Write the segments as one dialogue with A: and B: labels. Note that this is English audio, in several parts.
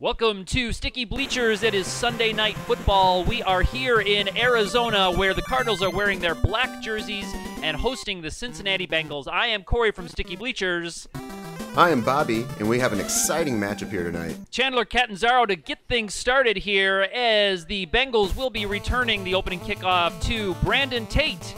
A: Welcome to Sticky Bleachers. It is Sunday Night Football. We are here in Arizona where the Cardinals are wearing their black jerseys and hosting the Cincinnati Bengals. I am Cory from Sticky Bleachers.
B: I am Bobby, and we have an exciting matchup here tonight.
A: Chandler Catanzaro to get things started here as the Bengals will be returning the opening kickoff to Brandon Tate.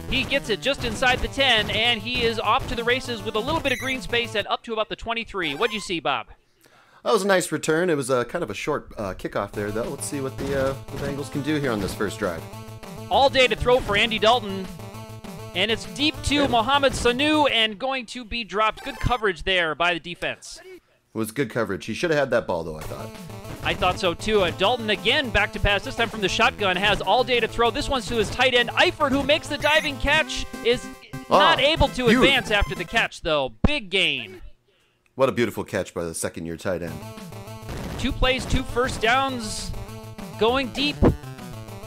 A: He gets it just inside the 10, and he is off to the races with a little bit of green space and up to about the 23. What'd you see, Bob?
B: That was a nice return. It was kind of a short kickoff there, though. Let's see what the Bengals can do here on this first drive.
A: All day to throw for Andy Dalton. And it's deep to Mohamed Sanu and going to be dropped. Good coverage there by the defense.
B: It was good coverage. He should have had that ball, though, I thought.
A: I thought so, too. Dalton again back to pass, this time from the shotgun, has all day to throw. This one's to his tight end. Eifert, who makes the diving catch, is not able to advance after the catch, though. Big gain.
B: What a beautiful catch by the second-year tight end.
A: 2 plays, 2 first downs, going deep.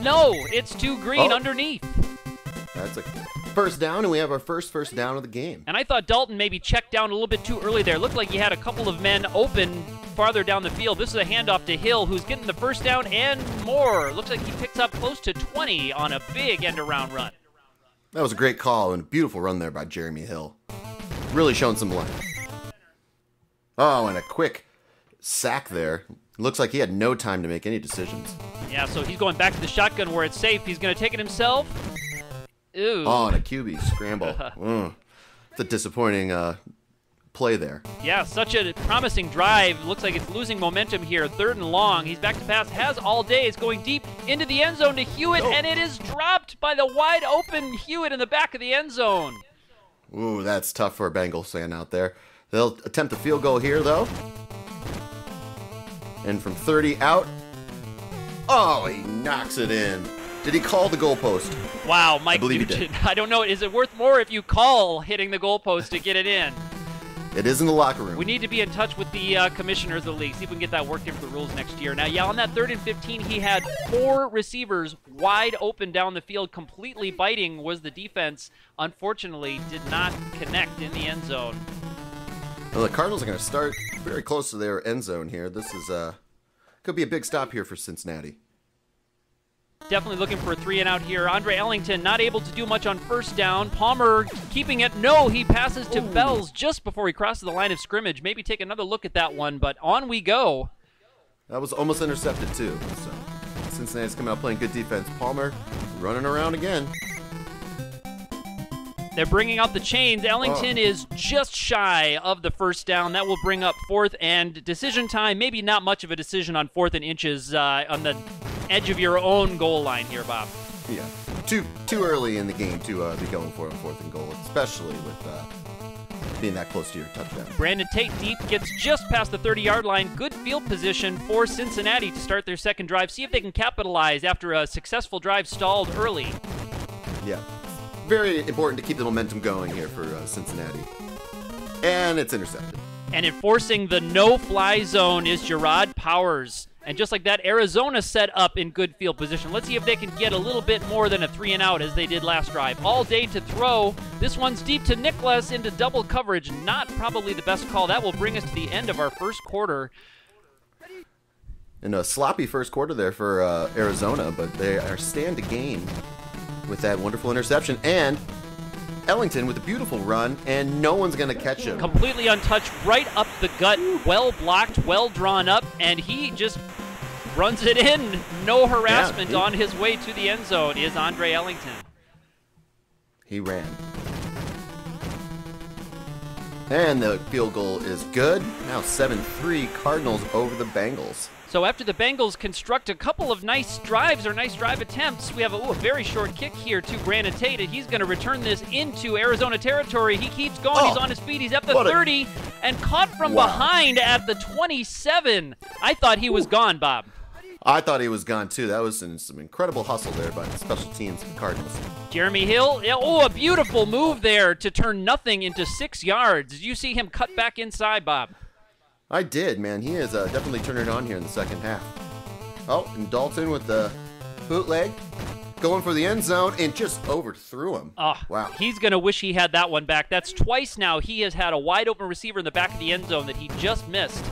A: No, it's too green underneath.
B: That's a first down, and we have our first down of the game.
A: And I thought Dalton maybe checked down a little bit too early there. Looked like he had a couple of men open farther down the field. This is a handoff to Hill, who's getting the first down and more. Looks like he picks up close to 20 on a big end-around run.
B: That was a great call and a beautiful run there by Jeremy Hill. Really showing some life. Oh, and a quick sack there. Looks like he had no time to make any decisions.
A: Yeah, so he's going back to the shotgun where it's safe. He's going to take it himself. Ooh.
B: Oh, and a QB scramble. It's a disappointing play there.
A: Yeah, such a promising drive. Looks like it's losing momentum here. 3rd and long. He's back to pass. Has all day. It's going deep into the end zone to Hewitt, and it is dropped by the wide open Hewitt in the back of the end zone.
B: Ooh, that's tough for a Bengals fan out there. They'll attempt a field goal here, though. And from 30 out. Oh, he knocks it in. Did he call the goalpost?
A: Wow, Mike
B: I believe
A: Nugent.
B: he did.
A: I don't know. Is it worth more if you call hitting the goalpost to get it in?
B: It is in the locker room.
A: We need to be in touch with the commissioners of the league, see if we can get that worked into the rules next year. Now, yeah, on that 3rd and 15, he had 4 receivers wide open down the field. Completely biting was the defense. Unfortunately, did not connect in the end zone.
B: Well, the Cardinals are going to start very close to their end zone here. This is could be a big stop here for Cincinnati.
A: Definitely looking for a 3-and-out here. Andre Ellington not able to do much on first down. Palmer keeping it. No, he passes to Bells just before he crosses the line of scrimmage. Maybe take another look at that one, but on we go.
B: That was almost intercepted, too. So Cincinnati's coming out playing good defense. Palmer running around again.
A: They're bringing out the chains. Ellington is just shy of the first down. That will bring up 4th and decision time. Maybe not much of a decision on 4th and inches on the edge of your own goal line here, Bob.
B: Yeah, too early in the game to be going for a 4th and goal, especially with being that close to your touchdown.
A: Brandon Tate deep gets just past the 30-yard line. Good field position for Cincinnati to start their second drive. See if they can capitalize after a successful drive stalled early.
B: Yeah. Very important to keep the momentum going here for Cincinnati. And it's intercepted.
A: And enforcing the no-fly zone is Gerard Powers. And just like that, Arizona set up in good field position. Let's see if they can get a little bit more than a 3-and-out as they did last drive. All day to throw. This one's deep to Nicholas into double coverage. Not probably the best call. That will bring us to the end of our first quarter.
B: And a sloppy first quarter there for Arizona, but they are stand to gain with that wonderful interception. And Ellington with a beautiful run, and no one's going to catch him.
A: Completely untouched, right up the gut, well blocked, well drawn up, and he just runs it in. No harassment on his way to the end zone is Andre Ellington.
B: He ran. And the field goal is good. Now 7-3 Cardinals over the Bengals.
A: So after the Bengals construct a couple of nice drives or nice drive attempts, we have a very short kick here to Brandon Tate. He's going to return this into Arizona territory. He keeps going. He's on his feet. He's at the 30 and caught from behind at the 27. I thought he was gone, Bob.
B: I thought he was gone, too. That was some incredible hustle there by the special teams Cardinals.
A: Jeremy Hill, a beautiful move there to turn nothing into 6 yards. Did you see him cut back inside, Bob?
B: I did, man. He is definitely turning it on here in the second half. Oh, and Dalton with the bootleg, going for the end zone, and just overthrew him.
A: Oh,
B: wow.
A: He's going to wish he had that one back. That's twice now he has had a wide-open receiver in the back of the end zone that he just missed.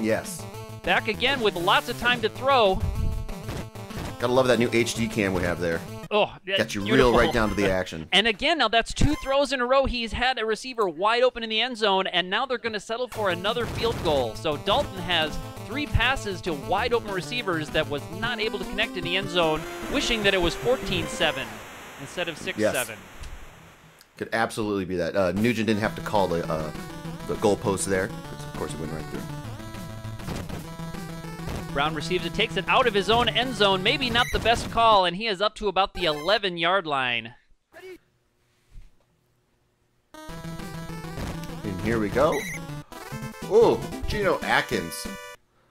B: Yes.
A: Back again with lots of time to throw.
B: Gotta love that new HD cam we have there.
A: Oh,
B: got you
A: beautiful.
B: real right down to the action.
A: And again, now that's 2 throws in a row. He's had a receiver wide open in the end zone, and now they're going to settle for another field goal. So Dalton has 3 passes to wide open receivers that was not able to connect in the end zone, wishing that it was 14-7 instead of 6-7.
B: Yes. Could absolutely be that. Nugent didn't have to call the goalpost there, because of course it went right through.
A: Brown receives it, takes it out of his own end zone. Maybe not the best call, and he is up to about the 11-yard line.
B: And here we go. Oh, Geno Atkins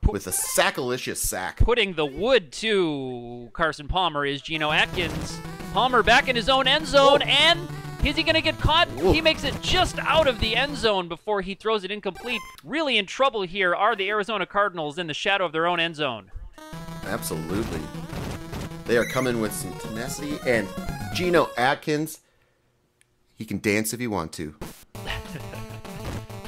B: with a sackalicious sack.
A: Putting the wood to Carson Palmer is Geno Atkins. Palmer back in his own end zone, and is he going to get caught?
B: Whoa.
A: He makes it just out of the end zone before he throws it incomplete. Really in trouble here are the Arizona Cardinals in the shadow of their own end zone.
B: Absolutely. They are coming with some tenacity, and Geno Atkins, he can dance if he wants to.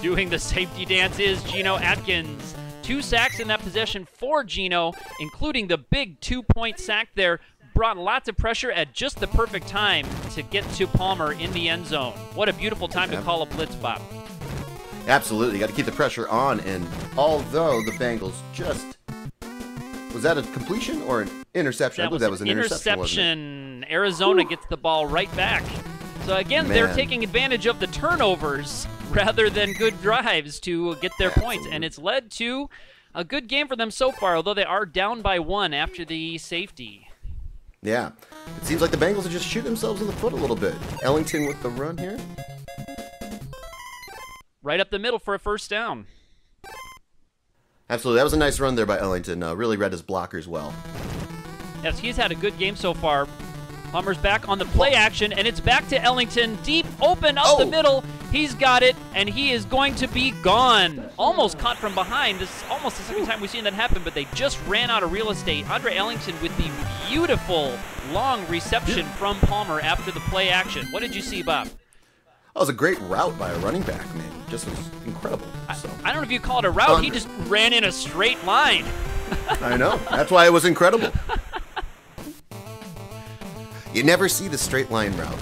A: Doing the safety dance is Geno Atkins. 2 sacks in that possession for Geno, including the big 2-point sack there. Brought lots of pressure at just the perfect time to get to Palmer in the end zone. What a beautiful time to call a blitz, Bob.
B: Absolutely. Got to keep the pressure on, and although the Bengals just... Was that a completion or an interception? I believe that was an interception, wasn't it?
A: Arizona gets the ball right back. So again, they're taking advantage of the turnovers rather than good drives to get their points, and it's led to a good game for them so far, although they are down by 1 after the safety.
B: Yeah. It seems like the Bengals are just shooting themselves in the foot a little bit. Ellington with the run here.
A: Right up the middle for a first down.
B: Absolutely. That was a nice run there by Ellington. Really read his blockers well.
A: Yes, he's had a good game so far. Palmer's back on the play action, and it's back to Ellington. Deep, open, up the middle. He's got it, and he is going to be gone. Almost caught from behind. This is almost the second time we've seen that happen, but they just ran out of real estate. Andre Ellington with the beautiful long reception from Palmer after the play action. What did you see, Bob?
B: That was a great route by a running back, man. Just was incredible. So.
A: I don't know if you call it a route. He just ran in a straight line.
B: I know. That's why it was incredible. You never see the straight line route.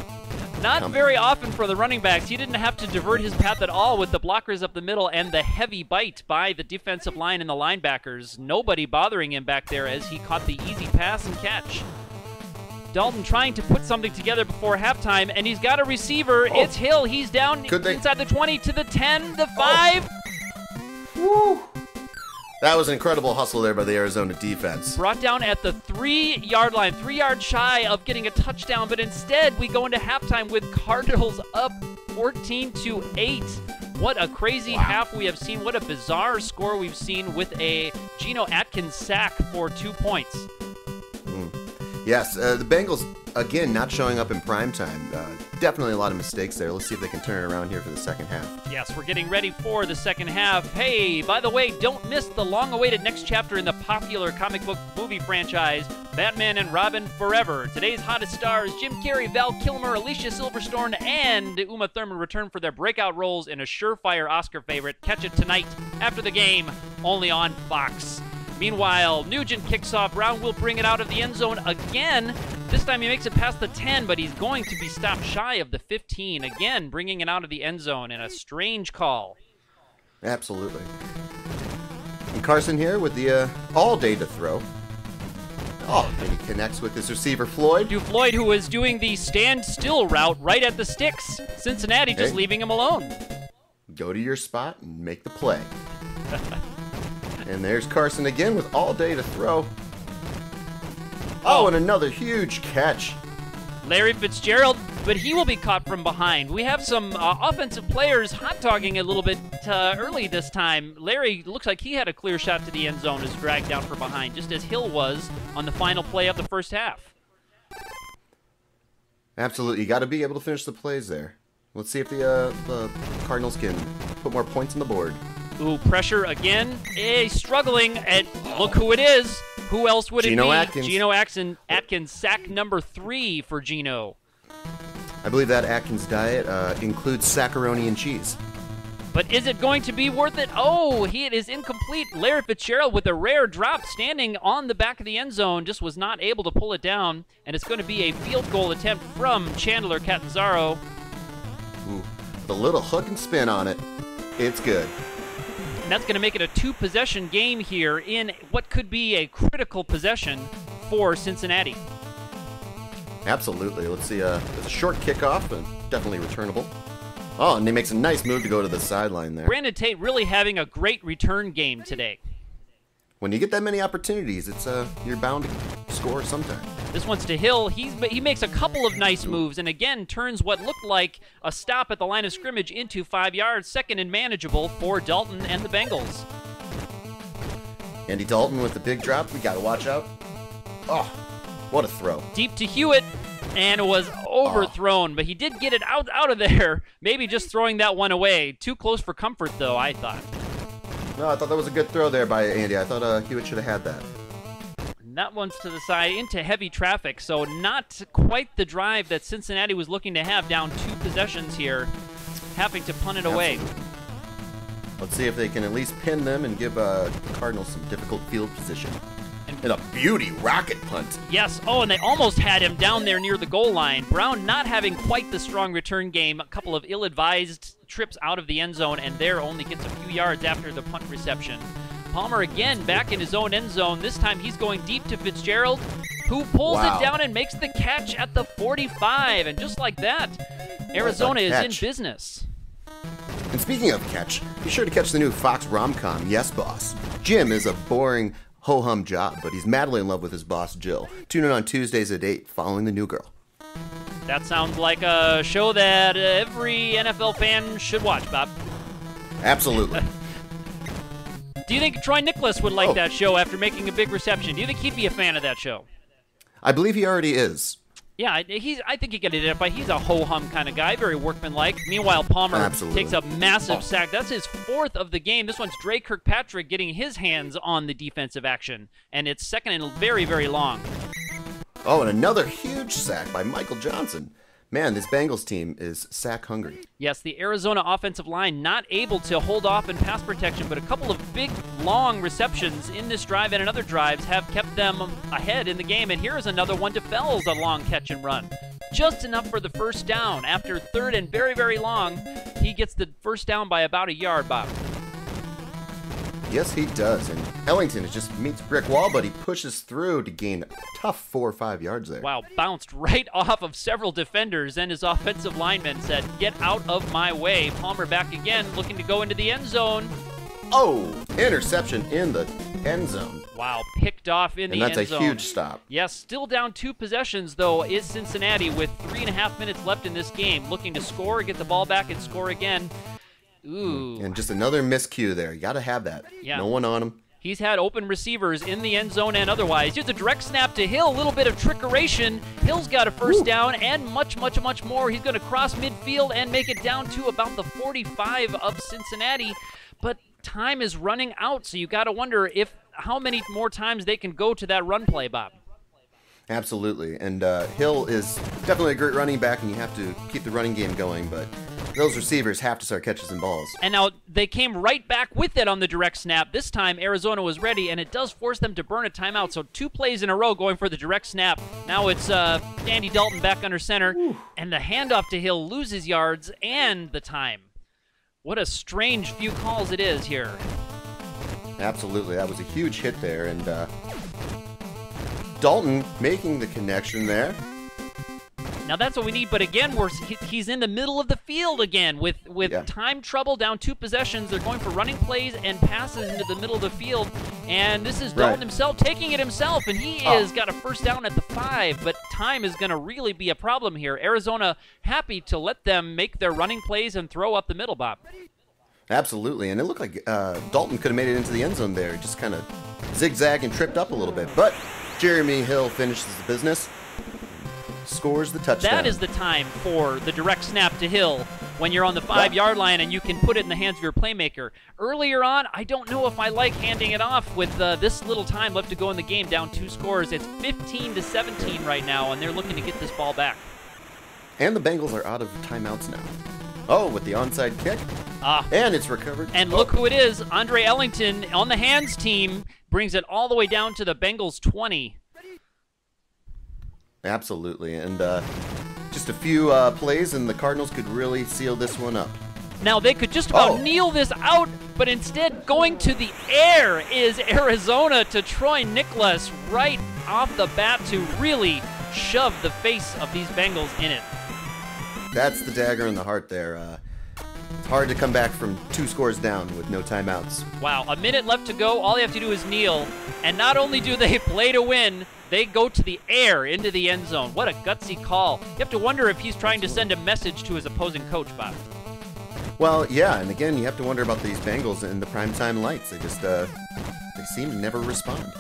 A: Not very often for the running backs. He didn't have to divert his path at all with the blockers up the middle and the heavy bite by the defensive line and the linebackers. Nobody bothering him back there as he caught the easy pass and catch. Dalton trying to put something together before halftime, and he's got a receiver. It's Hill. He's down inside the 20 to the 10, the 5.
B: Woo! That was an incredible hustle there by the Arizona defense.
A: Brought down at the 3-yard line, 3 yards shy of getting a touchdown, but instead we go into halftime with Cardinals up 14-8. What a crazy half we have seen. What a bizarre score we've seen with a Geno Atkins sack for 2 points.
B: Yes, the Bengals, again, not showing up in primetime. Definitely a lot of mistakes there. Let's see if they can turn it around here for the second half.
A: Yes, we're getting ready for the second half. Hey, by the way, don't miss the long-awaited next chapter in the popular comic book movie franchise, Batman and Robin Forever. Today's hottest stars, Jim Carrey, Val Kilmer, Alicia Silverstone, and Uma Thurman return for their breakout roles in a surefire Oscar favorite. Catch it tonight after the game, only on Fox. Meanwhile, Nugent kicks off. Brown will bring it out of the end zone again. This time he makes it past the 10, but he's going to be stopped shy of the 15. Again, bringing it out of the end zone in a strange call.
B: Absolutely. And Carson here with the all day to throw. Oh, and he connects with his receiver, Floyd.
A: Floyd, who is doing the stand-still route right at the sticks. Cincinnati just leaving him alone.
B: Go to your spot and make the play. And there's Carson again with all day to throw. Oh, and another huge catch.
A: Larry Fitzgerald, but he will be caught from behind. We have some offensive players hot-dogging a little bit early this time. Larry looks like he had a clear shot to the end zone, is dragged down from behind, just as Hill was on the final play of the first half.
B: Absolutely. You got to be able to finish the plays there. Let's see if the Cardinals can put more points on the board.
A: Ooh, pressure again. He's struggling, and look who it is. Who else would it be?
B: Atkins.
A: Geno Atkins, sack number 3 for Geno.
B: I believe that Atkins diet includes saccaroni and cheese.
A: But is it going to be worth it? Oh, it is incomplete. Larry Fitzgerald with a rare drop standing on the back of the end zone just was not able to pull it down, and it's going to be a field goal attempt from Chandler Catanzaro.
B: Ooh, the little hook and spin on it. It's good.
A: And that's going to make it a 2-possession game here in what could be a critical possession for Cincinnati.
B: Absolutely. Let's see. There's a short kickoff, and definitely returnable. Oh, and he makes a nice move to go to the sideline there.
A: Brandon Tate really having a great return game today.
B: When you get that many opportunities, it's you're bound to score sometime.
A: This one's to Hill. He makes a couple of nice moves, and again turns what looked like a stop at the line of scrimmage into 5 yards, second and manageable for Dalton and the Bengals.
B: Andy Dalton with the big drop. We got to watch out. Oh, what a throw.
A: Deep to Hewitt, and it was overthrown, but he did get it out of there. Maybe just throwing that one away. Too close for comfort, though, I thought.
B: No, I thought that was a good throw there by Andy. I thought Hewitt should have had that.
A: And that one's to the side into heavy traffic, so not quite the drive that Cincinnati was looking to have, down 2 possessions here, having to punt it away.
B: Absolutely. Let's see if they can at least pin them and give the Cardinals some difficult field position. And a beauty rocket punt.
A: Yes. Oh, and they almost had him down there near the goal line. Brown not having quite the strong return game. A couple of ill-advised trips out of the end zone, and there only gets a few yards after the punt reception. Palmer again back in his own end zone. This time he's going deep to Fitzgerald, who pulls it down and makes the catch at the 45. And just like that, Arizona is in business.
B: And speaking of catch, be sure to catch the new Fox rom-com, Yes Boss. Jim is a boring ho-hum job, but he's madly in love with his boss, Jill. Tune in on Tuesdays at 8, following the new girl.
A: That sounds like a show that every NFL fan should watch, Bob.
B: Absolutely.
A: Do you think Troy Nicholas would like that show after making a big reception? Do you think he'd be a fan of that show?
B: I believe he already is.
A: Yeah, I think he can identify. He's a ho-hum kind of guy, very workmanlike. Meanwhile, Palmer takes a massive sack. That's his 4th of the game. This one's Dre Kirkpatrick getting his hands on the defensive action, and it's second and very, very long.
B: Oh, and another huge sack by Michael Johnson. Man, this Bengals team is sack hungry.
A: Yes, the Arizona offensive line not able to hold off in pass protection, but a couple of big, long receptions in this drive and in other drives have kept them ahead in the game. And here is another one to Fells, a long catch and run. Just enough for the first down. After 3rd and very, very long, he gets the first down by about a yard, Bob.
B: Yes, he does. And Ellington just meets brick wall, but he pushes through to gain a tough 4 or 5 yards there.
A: Wow, bounced right off of several defenders, and his offensive lineman said, "Get out of my way." Palmer back again, looking to go into the end zone.
B: Oh, interception in the end zone.
A: Wow, picked off in the end zone.
B: And that's a huge stop.
A: Yes, still down 2 possessions, though, is Cincinnati with 3.5 minutes left in this game. Looking to score, get the ball back, and score again. Ooh.
B: And just another miscue there. You got to have that.
A: Yeah.
B: No one on him.
A: He's had open receivers in the end zone and otherwise. Here's a direct snap to Hill. A little bit of trickeration. Hill's got a first down and much, much, much more. He's going to cross midfield and make it down to about the 45 of Cincinnati. But time is running out, so you got to wonder how many more times they can go to that run play, Bob.
B: Absolutely. And Hill is definitely a great running back, and you have to keep the running game going, but those receivers have to start catching some balls. And
A: now they came right back with it on the direct snap. This time Arizona was ready, and it does force them to burn a timeout. So 2 plays in a row going for the direct snap. Now it's Andy Dalton back under center, and the handoff to Hill loses yards and the time. What a strange few calls it is here.
B: Absolutely. That was a huge hit there, and Dalton making the connection there.
A: Now that's what we need, but again, he's in the middle of the field again with time trouble, down 2 possessions. They're going for running plays and passes into the middle of the field, and this is Dalton himself taking it himself, and he is got a first down at the 5, but time is going to really be a problem here. Arizona happy to let them make their running plays and throw up the middle, Bob.
B: Absolutely, and it looked like Dalton could have made it into the end zone there. Just kind of zigzag and tripped up a little bit, but Jeremy Hill finishes the business. Scores the touchdown.
A: That is the time for the direct snap to Hill when you're on the 5-yard line and you can put it in the hands of your playmaker. Earlier on, I don't know if I like handing it off with this little time left to go in the game, down 2 scores. It's 15-17 right now, and they're looking to get this ball back.
B: And the Bengals are out of timeouts now. Oh, with the onside kick. And it's recovered.
A: And look who it is. Andre Ellington on the hands team brings it all the way down to the Bengals 20.
B: Absolutely, and just a few plays, and the Cardinals could really seal this one up.
A: Now, they could just about kneel this out, but instead going to the air is Arizona to Troy Nicholas right off the bat to really shove the face of these Bengals in it.
B: That's the dagger in the heart there. It's hard to come back from 2 scores down with no timeouts.
A: Wow, a minute left to go. All they have to do is kneel, and not only do they play to win, they go to the air into the end zone. What a gutsy call. You have to wonder if he's trying to send a message to his opposing coach, Bob.
B: Well, yeah, and again, you have to wonder about these Bengals in the primetime lights. They just, they seem to never respond.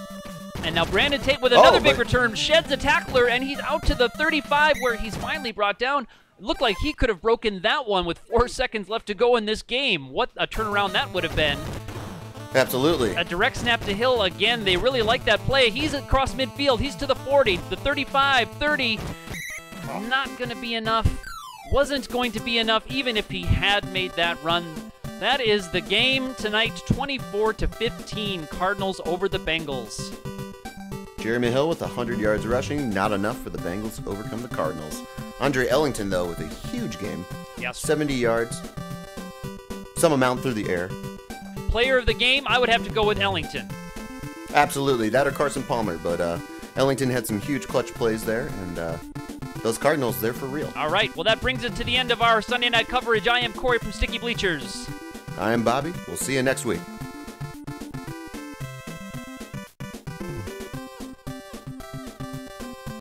A: And now Brandon Tate with another big return, sheds a tackler, and he's out to the 35 where he's finally brought down. It looked like he could have broken that one with 4 seconds left to go in this game. What a turnaround that would have been.
B: Absolutely.
A: A direct snap to Hill again. They really like that play. He's across midfield. He's to the 40, the 35, 30. Not going to be enough. Wasn't going to be enough even if he had made that run. That is the game tonight, 24-15. Cardinals over the Bengals.
B: Jeremy Hill with 100 yards rushing. Not enough for the Bengals to overcome the Cardinals. Andre Ellington, though, with a huge game.
A: Yes.
B: 70 yards. Some amount through the air.
A: Player of the game, I would have to go with Ellington.
B: Absolutely, that or Carson Palmer, but Ellington had some huge clutch plays there, and those Cardinals, they're for real.
A: All right, well, that brings it to the end of our Sunday night coverage. I am Cory from Sticky Bleachers.
B: I am Bobby. We'll see you next week.